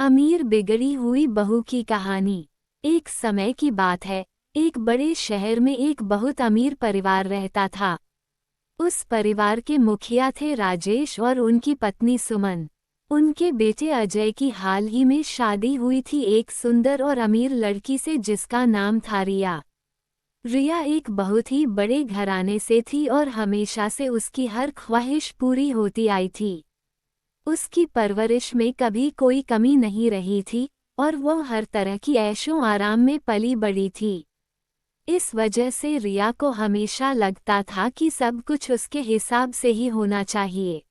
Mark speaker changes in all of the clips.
Speaker 1: अमीर बिगड़ी हुई बहू की कहानी। एक समय की बात है, एक बड़े शहर में एक बहुत अमीर परिवार रहता था। उस परिवार के मुखिया थे राजेश और उनकी पत्नी सुमन। उनके बेटे अजय की हाल ही में शादी हुई थी एक सुंदर और अमीर लड़की से जिसका नाम था रिया। रिया एक बहुत ही बड़े घराने से थी और हमेशा से उसकी हर ख्वाहिश पूरी होती आई थी। उसकी परवरिश में कभी कोई कमी नहीं रही थी और वो हर तरह की ऐशो आराम में पली बड़ी थी। इस वजह से रिया को हमेशा लगता था कि सब कुछ उसके हिसाब से ही होना चाहिए।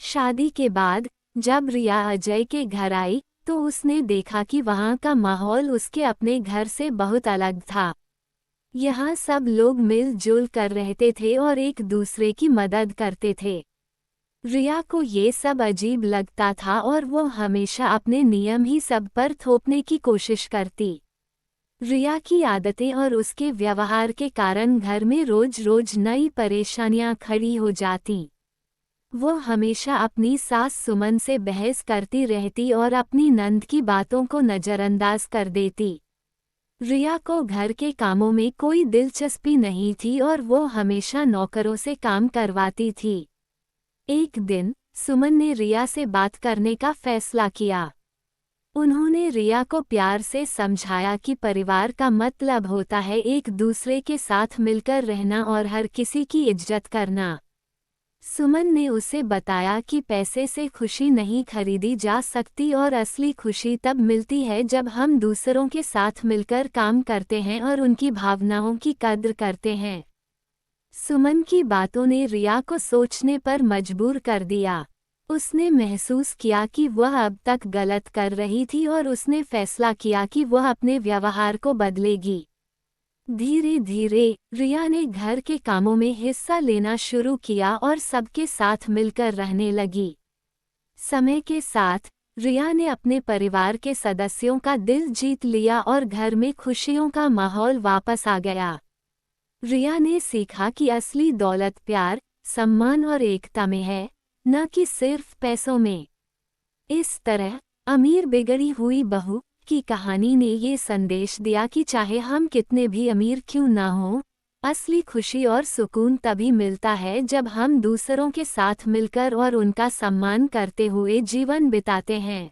Speaker 1: शादी के बाद जब रिया अजय के घर आई तो उसने देखा कि वहाँ का माहौल उसके अपने घर से बहुत अलग था। यहाँ सब लोग मिलजुल कर रहते थे और एक दूसरे की मदद करते थे। रिया को ये सब अजीब लगता था और वो हमेशा अपने नियम ही सब पर थोपने की कोशिश करती। रिया की आदतें और उसके व्यवहार के कारण घर में रोज रोज नई परेशानियां खड़ी हो जाती। वो हमेशा अपनी सास सुमन से बहस करती रहती और अपनी नंद की बातों को नज़रअंदाज कर देती। रिया को घर के कामों में कोई दिलचस्पी नहीं थी और वो हमेशा नौकरों से काम करवाती थी। एक दिन सुमन ने रिया से बात करने का फैसला किया। उन्होंने रिया को प्यार से समझाया कि परिवार का मतलब होता है एक दूसरे के साथ मिलकर रहना और हर किसी की इज्जत करना। सुमन ने उसे बताया कि पैसे से खुशी नहीं खरीदी जा सकती और असली खुशी तब मिलती है जब हम दूसरों के साथ मिलकर काम करते हैं और उनकी भावनाओं की कद्र करते हैं। सुमन की बातों ने रिया को सोचने पर मजबूर कर दिया। उसने महसूस किया कि वह अब तक गलत कर रही थी और उसने फैसला किया कि वह अपने व्यवहार को बदलेगी। धीरे धीरे रिया ने घर के कामों में हिस्सा लेना शुरू किया और सबके साथ मिलकर रहने लगी। समय के साथ रिया ने अपने परिवार के सदस्यों का दिल जीत लिया और घर में खुशियों का माहौल वापस आ गया। रिया ने सीखा कि असली दौलत प्यार, सम्मान और एकता में है, न कि सिर्फ पैसों में। इस तरह अमीर बिगड़ी हुई बहू की कहानी ने ये संदेश दिया कि चाहे हम कितने भी अमीर क्यों ना हों, असली खुशी और सुकून तभी मिलता है जब हम दूसरों के साथ मिलकर और उनका सम्मान करते हुए जीवन बिताते हैं।